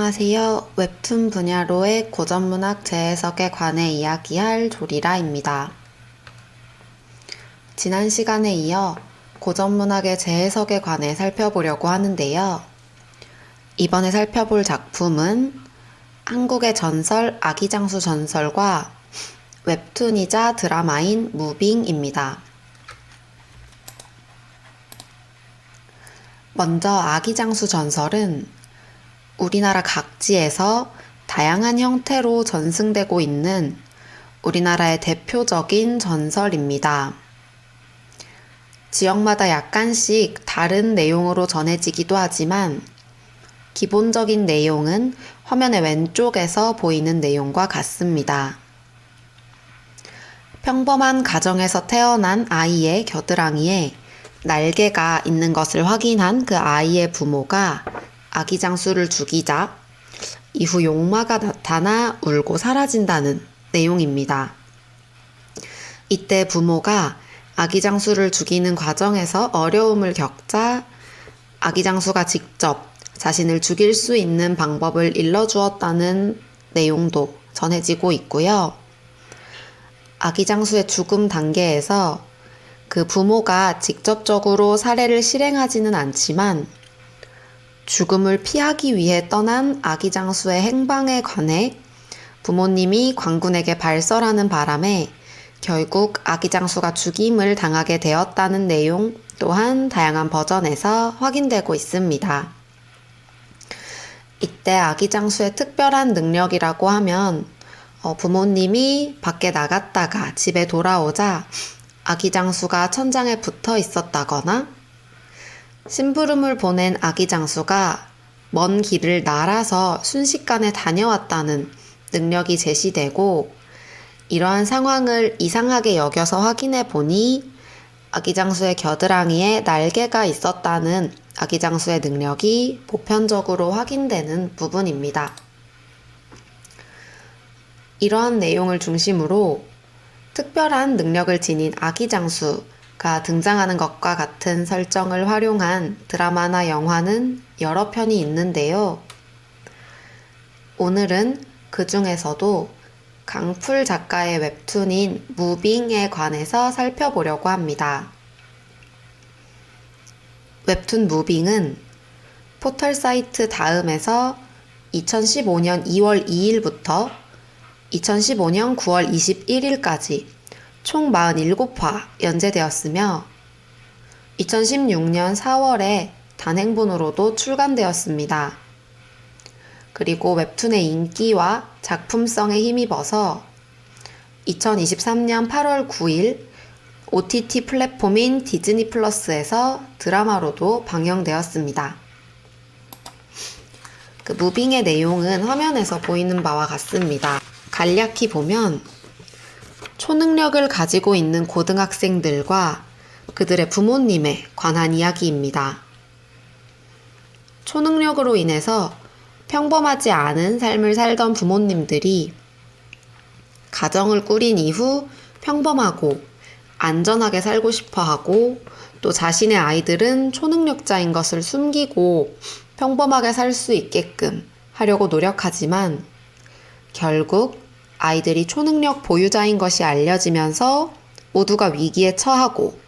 안녕하세요. 웹툰 분야로의 고전문학 재해석에 관해 이야기할 조리라입니다. 지난 시간에 이어 고전문학의 재해석에 관해 살펴보려고 하는데요. 이번에 살펴볼 작품은 한국의 전설 아기장수 전설과 웹툰이자 드라마인 무빙입니다. 먼저 아기장수 전설은 우리나라 각지에서 다양한 형태로 전승되고 있는 우리나라의 대표적인 전설입니다. 지역마다 약간씩 다른 내용으로 전해지기도 하지만 기본적인 내용은 화면의 왼쪽에서 보이는 내용과 같습니다. 평범한 가정에서 태어난 아이의 겨드랑이에 날개가 있는 것을 확인한 그 아이의 부모가 아기장수를 죽이자 이후 용마가 나타나 울고 사라진다는 내용입니다. 이때 부모가 아기장수를 죽이는 과정에서 어려움을 겪자 아기장수가 직접 자신을 죽일 수 있는 방법을 일러주었다는 내용도 전해지고 있고요. 아기장수의 죽음 단계에서 그 부모가 직접적으로 살해를 실행하지는 않지만 죽음을 피하기 위해 떠난 아기장수의 행방에 관해 부모님이 관군에게 발설하는 바람에 결국 아기장수가 죽임을 당하게 되었다는 내용 또한 다양한 버전에서 확인되고 있습니다. 이때 아기장수의 특별한 능력이라고 하면 부모님이 밖에 나갔다가 집에 돌아오자 아기장수가 천장에 붙어 있었다거나 심부름을 보낸 아기장수가 먼 길을 날아서 순식간에 다녀왔다는 능력이 제시되고 이러한 상황을 이상하게 여겨서 확인해 보니 아기장수의 겨드랑이에 날개가 있었다는 아기장수의 능력이 보편적으로 확인되는 부분입니다. 이러한 내용을 중심으로 특별한 능력을 지닌 아기장수가 등장하는 것과 같은 설정을 활용한 드라마나 영화는 여러 편이 있는데요. 오늘은 그 중에서도 강풀 작가의 웹툰인 무빙에 관해서 살펴보려고 합니다. 웹툰 무빙은 포털 사이트 다음에서 2015년 2월 2일부터 2015년 9월 21일까지 총 47화 연재되었으며 2016년 4월에 단행본으로도 출간되었습니다. 그리고 웹툰의 인기와 작품성에 힘입어서 2023년 8월 9일 OTT 플랫폼인 디즈니 플러스에서 드라마로도 방영되었습니다. 그 무빙의 내용은 화면에서 보이는 바와 같습니다. 간략히 보면 초능력을 가지고 있는 고등학생들과 그들의 부모님에 관한 이야기입니다. 초능력으로 인해서 평범하지 않은 삶을 살던 부모님들이 가정을 꾸린 이후 평범하고 안전하게 살고 싶어 하고 또 자신의 아이들은 초능력자인 것을 숨기고 평범하게 살 수 있게끔 하려고 노력하지만 결국 아이들이 초능력 보유자인 것이 알려지면서 모두가 위기에 처하고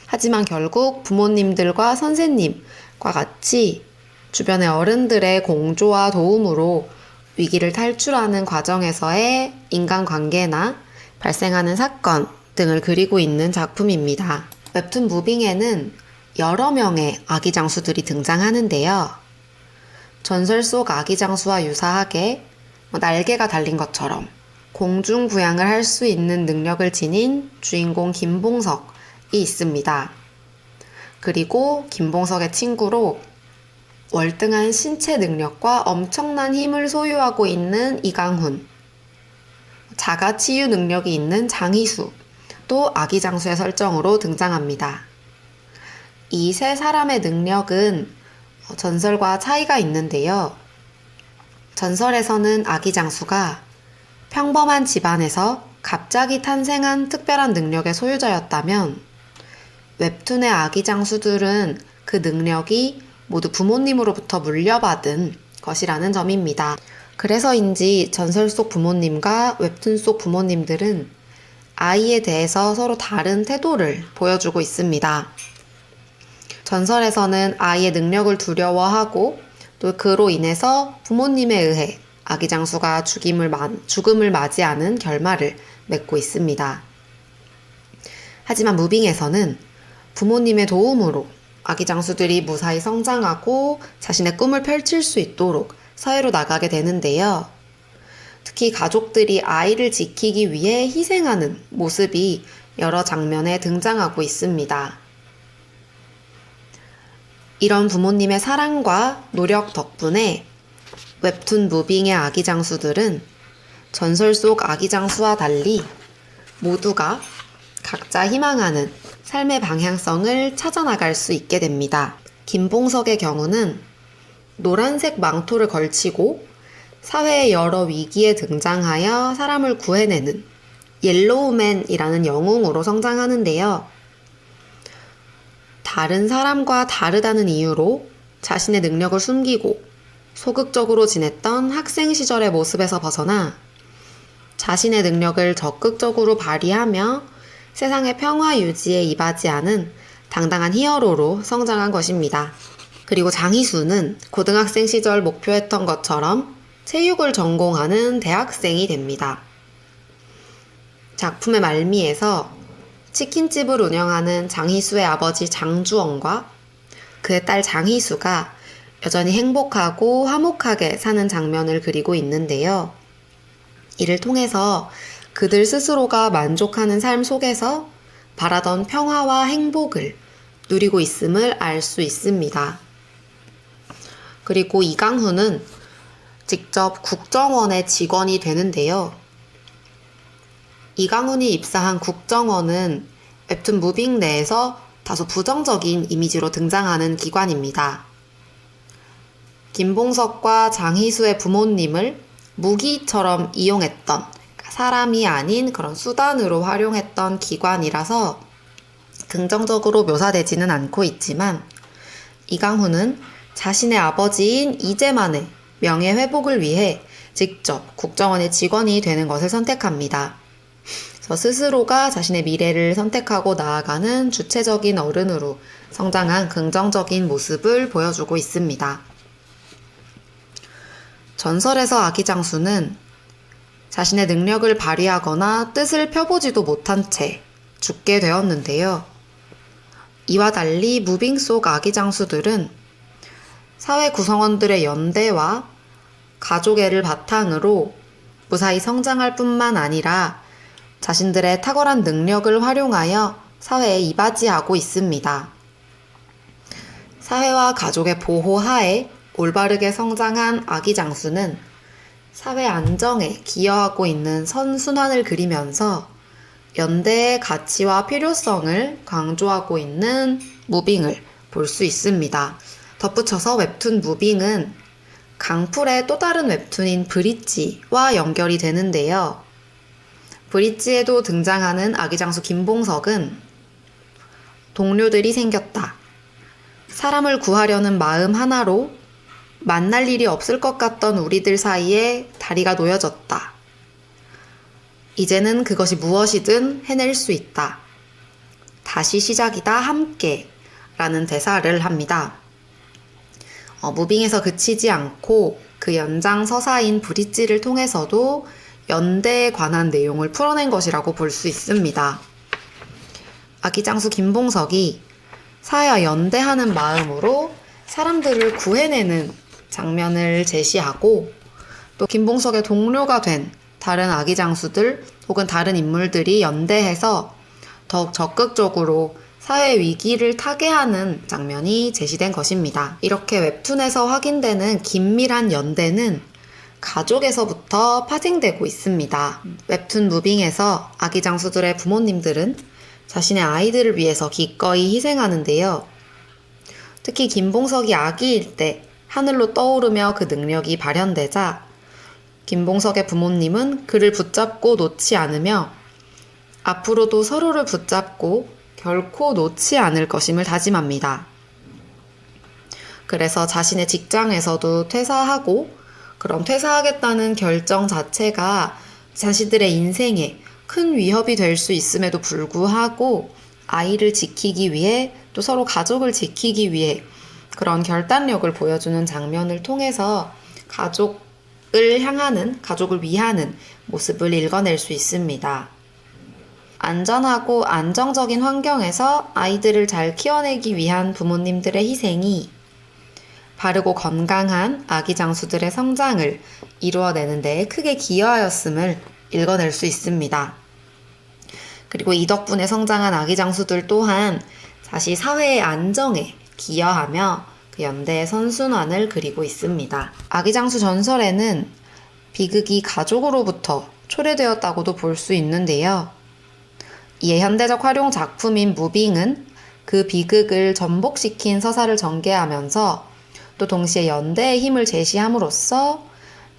하지만 결국 부모님들과 선생님과 같이 주변의 어른들의 공조와 도움으로 위기를 탈출하는 과정에서의 인간관계나 발생하는 사건 등을 그리고 있는 작품입니다. 웹툰 무빙에는 여러 명의 아기장수들이 등장하는데요. 전설 속 아기장수와 유사하게 날개가 달린 것처럼 공중부양을 할 수 있는 능력을 지닌 주인공 김봉석이 있습니다. 그리고 김봉석의 친구로 월등한 신체 능력과 엄청난 힘을 소유하고 있는 이강훈, 자가치유 능력이 있는 장희수, 또 아기장수의 설정으로 등장합니다. 이 세 사람의 능력은 전설과 차이가 있는데요. 전설에서는 아기장수가 평범한 집안에서 갑자기 탄생한 특별한 능력의 소유자였다면 웹툰의 아기장수들은 그 능력이 모두 부모님으로부터 물려받은 것이라는 점입니다. 그래서인지 전설 속 부모님과 웹툰 속 부모님들은 아이에 대해서 서로 다른 태도를 보여주고 있습니다. 전설에서는 아이의 능력을 두려워하고 또 그로 인해서 부모님에 의해 아기 장수가 죽음을 맞이하는 결말을 맺고 있습니다. 하지만 무빙에서는 부모님의 도움으로 아기 장수들이 무사히 성장하고 자신의 꿈을 펼칠 수 있도록 사회로 나가게 되는데요. 특히 가족들이 아이를 지키기 위해 희생하는 모습이 여러 장면에 등장하고 있습니다. 이런 부모님의 사랑과 노력 덕분에 웹툰 무빙의 아기 장수들은 전설 속 아기 장수와 달리 모두가 각자 희망하는 삶의 방향성을 찾아나갈 수 있게 됩니다. 김봉석의 경우는 노란색 망토를 걸치고 사회의 여러 위기에 등장하여 사람을 구해내는 옐로우맨이라는 영웅으로 성장하는데요. 다른 사람과 다르다는 이유로 자신의 능력을 숨기고 소극적으로 지냈던 학생 시절의 모습에서 벗어나 자신의 능력을 적극적으로 발휘하며 세상의 평화 유지에 이바지하는 당당한 히어로로 성장한 것입니다. 그리고 장희수는 고등학생 시절 목표했던 것처럼 체육을 전공하는 대학생이 됩니다. 작품의 말미에서 치킨집을 운영하는 장희수의 아버지 장주원과 그의 딸 장희수가 여전히 행복하고 화목하게 사는 장면을 그리고 있는데요. 이를 통해서 그들 스스로가 만족하는 삶 속에서 바라던 평화와 행복을 누리고 있음을 알 수 있습니다. 그리고 이강훈은 직접 국정원의 직원이 되는데요. 이강훈이 입사한 국정원은 웹툰 무빙 내에서 다소 부정적인 이미지로 등장하는 기관입니다. 김봉석과 장희수의 부모님을 무기처럼 이용했던, 사람이 아닌 그런 수단으로 활용했던 기관이라서 긍정적으로 묘사되지는 않고 있지만, 이강훈은 자신의 아버지인 이재만의 명예회복을 위해 직접 국정원의 직원이 되는 것을 선택합니다. 그래서 스스로가 자신의 미래를 선택하고 나아가는 주체적인 어른으로 성장한 긍정적인 모습을 보여주고 있습니다. 전설에서 아기 장수는 자신의 능력을 발휘하거나 뜻을 펴보지도 못한 채 죽게 되었는데요. 이와 달리 무빙 속 아기 장수들은 사회 구성원들의 연대와 가족애를 바탕으로 무사히 성장할 뿐만 아니라 자신들의 탁월한 능력을 활용하여 사회에 이바지하고 있습니다. 사회와 가족의 보호 하에 올바르게 성장한 아기 장수는 사회 안정에 기여하고 있는 선순환을 그리면서 연대의 가치와 필요성을 강조하고 있는 무빙을 볼 수 있습니다. 덧붙여서 웹툰 무빙은 강풀의 또 다른 웹툰인 브릿지와 연결이 되는데요. 브릿지에도 등장하는 아기 장수 김봉석은 동료들이 생겼다. 사람을 구하려는 마음 하나로 만날 일이 없을 것 같던 우리들 사이에 다리가 놓여졌다. 이제는 그것이 무엇이든 해낼 수 있다. 다시 시작이다 함께 라는 대사를 합니다. 무빙에서 그치지 않고 그 연장서사인 브릿지를 통해서도 연대에 관한 내용을 풀어낸 것이라고 볼 수 있습니다. 아기 장수 김봉석이 사회와 연대하는 마음으로 사람들을 구해내는 장면을 제시하고 또 김봉석의 동료가 된 다른 아기 장수들 혹은 다른 인물들이 연대해서 더욱 적극적으로 사회 위기를 타개하는 장면이 제시된 것입니다. 이렇게 웹툰에서 확인되는 긴밀한 연대는 가족에서부터 파생되고 있습니다. 웹툰 무빙에서 아기 장수들의 부모님들은 자신의 아이들을 위해서 기꺼이 희생하는데요. 특히 김봉석이 아기일 때 하늘로 떠오르며 그 능력이 발현되자 김봉석의 부모님은 그를 붙잡고 놓지 않으며 앞으로도 서로를 붙잡고 결코 놓지 않을 것임을 다짐합니다. 그래서 자신의 직장에서도 퇴사하고 그럼 퇴사하겠다는 결정 자체가 자신들의 인생에 큰 위협이 될 수 있음에도 불구하고 아이를 지키기 위해 또 서로 가족을 지키기 위해 그런 결단력을 보여주는 장면을 통해서 가족을 향하는, 가족을 위하는 모습을 읽어낼 수 있습니다. 안전하고 안정적인 환경에서 아이들을 잘 키워내기 위한 부모님들의 희생이 바르고 건강한 아기 장수들의 성장을 이루어내는 데 크게 기여하였음을 읽어낼 수 있습니다. 그리고 이 덕분에 성장한 아기 장수들 또한 다시 사회의 안정에 기여하며 그 연대의 선순환을 그리고 있습니다. 아기 장수 전설에는 비극이 가족으로부터 초래되었다고도 볼 수 있는데요. 이에 현대적 활용 작품인 무빙은 그 비극을 전복시킨 서사를 전개하면서 또 동시에 연대의 힘을 제시함으로써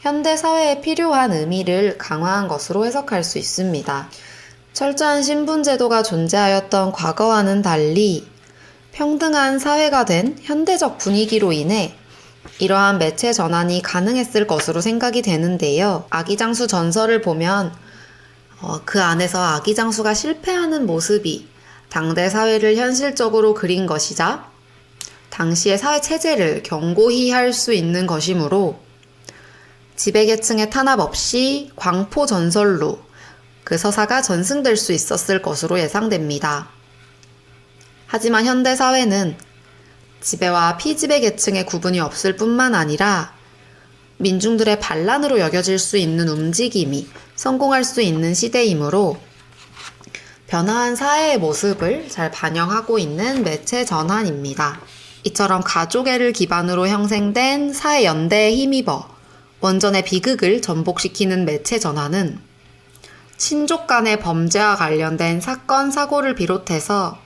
현대 사회에 필요한 의미를 강화한 것으로 해석할 수 있습니다. 철저한 신분제도가 존재하였던 과거와는 달리 평등한 사회가 된 현대적 분위기로 인해 이러한 매체 전환이 가능했을 것으로 생각이 되는데요. 아기 장수 전설을 보면 그 안에서 아기 장수가 실패하는 모습이 당대 사회를 현실적으로 그린 것이자 당시의 사회 체제를 견고히 할 수 있는 것이므로 지배계층의 탄압 없이 광포 전설로 그 서사가 전승될 수 있었을 것으로 예상됩니다. 하지만 현대 사회는 지배와 피지배 계층의 구분이 없을 뿐만 아니라 민중들의 반란으로 여겨질 수 있는 움직임이 성공할 수 있는 시대이므로 변화한 사회의 모습을 잘 반영하고 있는 매체 전환입니다. 이처럼 가족애를 기반으로 형성된 사회 연대에 힘입어 원전의 비극을 전복시키는 매체 전환은 친족 간의 범죄와 관련된 사건, 사고를 비롯해서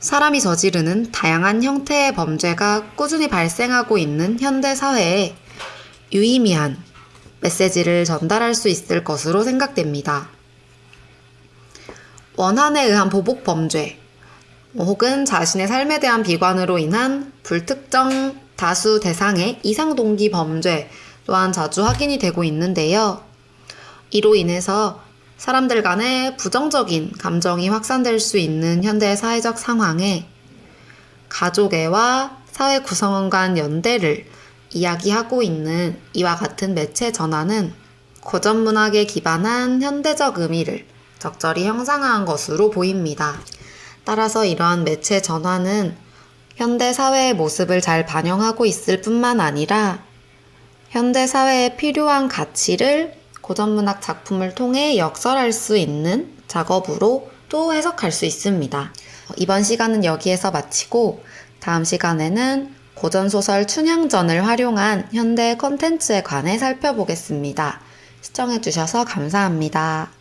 사람이 저지르는 다양한 형태의 범죄가 꾸준히 발생하고 있는 현대 사회에 유의미한 메시지를 전달할 수 있을 것으로 생각됩니다. 원한에 의한 보복 범죄, 혹은 자신의 삶에 대한 비관으로 인한 불특정 다수 대상의 이상동기 범죄 또한 자주 확인이 되고 있는데요. 이로 인해서 사람들 간의 부정적인 감정이 확산될 수 있는 현대의 사회적 상황에 가족애와 사회 구성원 간 연대를 이야기하고 있는 이와 같은 매체 전환은 고전 문학에 기반한 현대적 의미를 적절히 형상화한 것으로 보입니다. 따라서 이러한 매체 전환은 현대 사회의 모습을 잘 반영하고 있을 뿐만 아니라 현대 사회에 필요한 가치를 고전문학 작품을 통해 역설할 수 있는 작업으로 또 해석할 수 있습니다. 이번 시간은 여기에서 마치고 다음 시간에는 고전소설 춘향전을 활용한 현대 콘텐츠에 관해 살펴보겠습니다. 시청해주셔서 감사합니다.